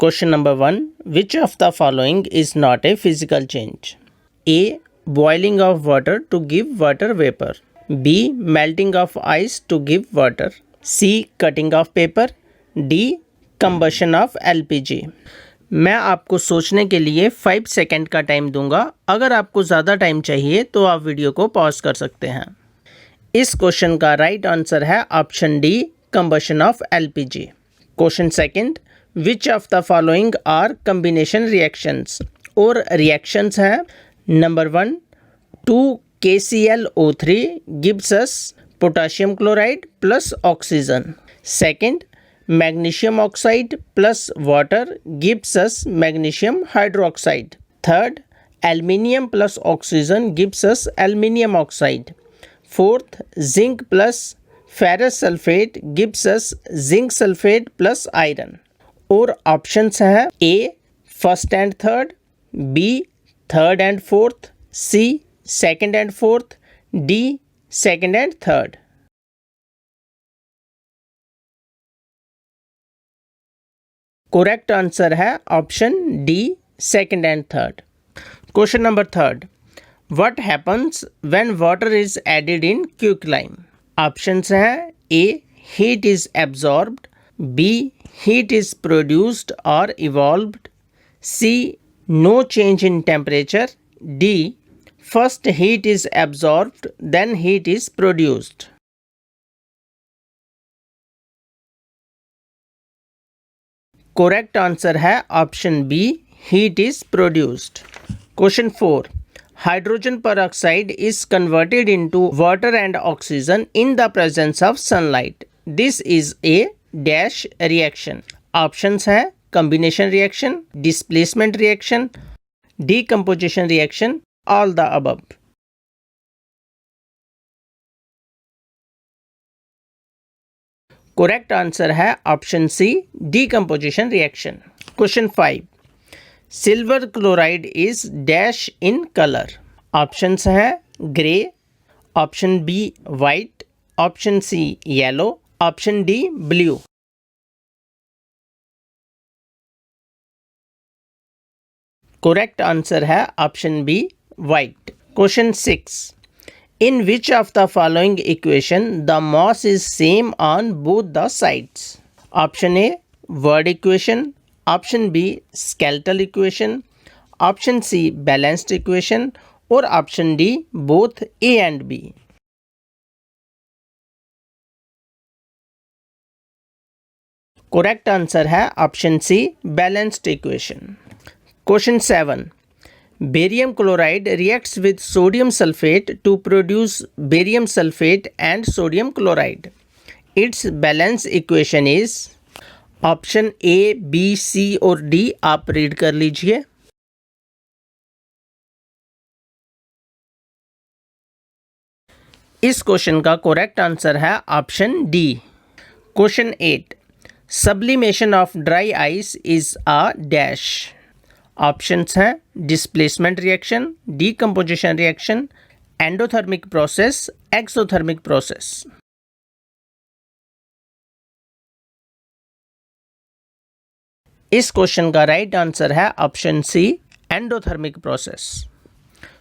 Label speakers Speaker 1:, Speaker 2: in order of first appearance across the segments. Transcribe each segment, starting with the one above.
Speaker 1: Question number 1. Which of the following is not a physical change? A. Boiling of water to give water vapor. B. Melting of ice to give water. C. Cutting of paper. D. Combustion of LPG. मैं आपको सोचने के लिए 5 second का time दूंगा। अगर आपको ज़्यादा टाइम चाहिए तो आप वीडियो को पॉज कर सकते हैं। इस क्वेश्चन का राइट आंसर है option D, combustion of LPG. Question second, which of the following are combination reactions? और रिएक्शंस है number 1, 2 KClO3 gives us potassium chloride plus oxygen. Second, magnesium oxide plus water gives us magnesium hydroxide. Third, aluminium plus oxygen gives us aluminium oxide. Fourth, zinc plus ferrous sulfate gives us zinc sulfate plus iron. और options है A first and third, B third and fourth, C second and fourth, D second and third. Correct answer है option D, second and third. Question number third, what happens when water is added in quicklime? Options हैं A heat is absorbed, B heat is produced or evolved, C no change in temperature, D first heat is absorbed then heat is produced. Correct answer है option B, heat is produced. Question 4. Hydrogen peroxide is converted into water and oxygen in the presence of sunlight. This is a dash reaction. Options हैं combination reaction, displacement reaction, decomposition reaction, all the above. Correct answer है option C, decomposition reaction. Question 5, silver chloride is dash in colour? Options हैं grey, option B white, option C yellow, option D blue. Correct answer है option B white. Question 6, in which of the following equation the mass is same on both the sides? Option A word equation, option B skeletal equation, option C balanced equation और option D both A and B. Correct answer है option C, balanced equation. Question 7, barium chloride reacts with sodium sulphate to produce barium sulphate and sodium chloride. It's balance equation is? Option A, B, C और D आप read कर लीजिए। इस question का correct answer है option D. Question 8, sublimation of dry ice is a dash. ऑप्शंस हैं displacement reaction, decomposition reaction, endothermic process, exothermic process. इस क्वेश्चन का राइट आंसर है option C, endothermic process.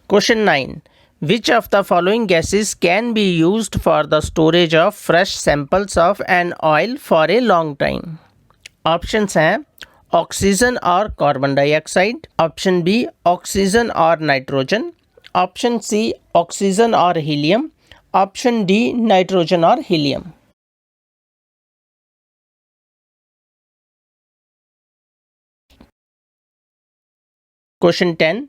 Speaker 1: Question 9, which of the following gases can be used for the storage of fresh samples of an oil for a long time? Options हैं oxygen और carbon dioxide, option B oxygen और nitrogen, option C oxygen और helium, option D nitrogen और helium. Question 10,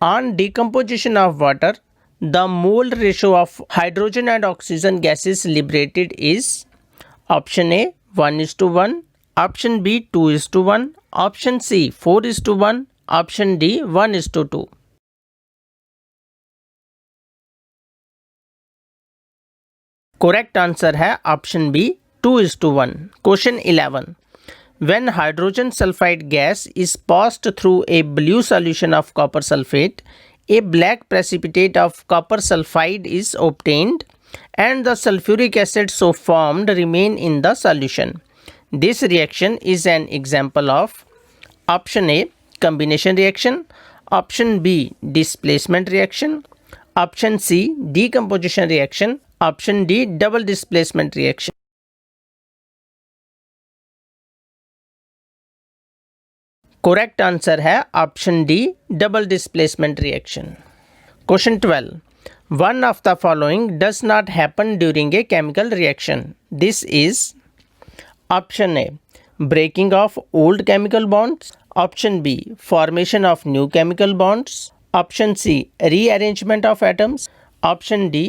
Speaker 1: on decomposition of water, the mole ratio of hydrogen and oxygen gases liberated is? Option A 1:1, option B 2:1, option C 4:1, option D 1:2। Correct answer है option B 2:1। Question 11, when hydrogen sulfide gas is passed through a blue solution of copper sulfate, a black precipitate of copper sulfide is obtained and the sulfuric acid so formed remain in the solution. This reaction is an example of? Option A combination reaction, option B displacement reaction, option C decomposition reaction, option D double displacement reaction. Correct answer है option D double displacement reaction. Question 12, one of the following does not happen during a chemical reaction. This is option A breaking of old chemical bonds, option B formation of new chemical bonds, option C rearrangement of atoms, option D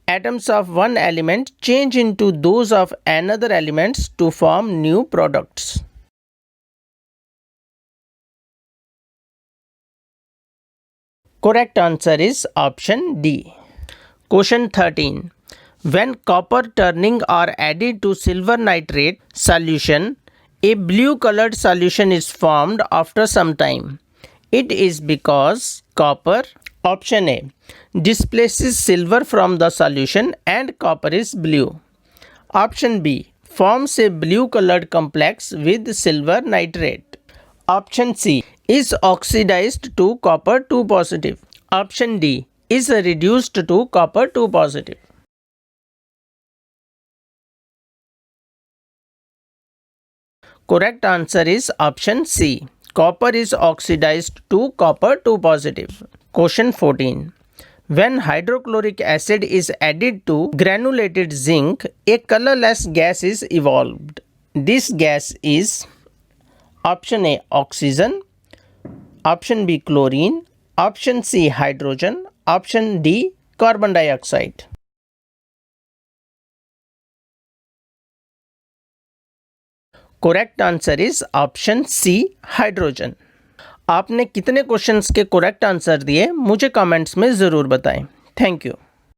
Speaker 1: atoms of one element change into those of another elements to form new products. Correct answer is option D. Question 13, when copper turning are added to silver nitrate solution, a blue colored solution is formed after some time. It is because copper, option A, displaces silver from the solution and copper is blue. Option B, forms a blue colored complex with silver nitrate. Option C, is oxidized to copper 2 positive. Option D, is reduced to copper 2 positive. Correct answer is option C. Copper is oxidized to copper 2 positive. Question 14. When hydrochloric acid is added to granulated zinc, a colorless gas is evolved. This gas is option A oxygen, option B chlorine, option C hydrogen, option D carbon dioxide. Correct answer is option C hydrogen. आपने कितने questions के correct answer दिए मुझे comments में ज़रूर बताएं। Thank you.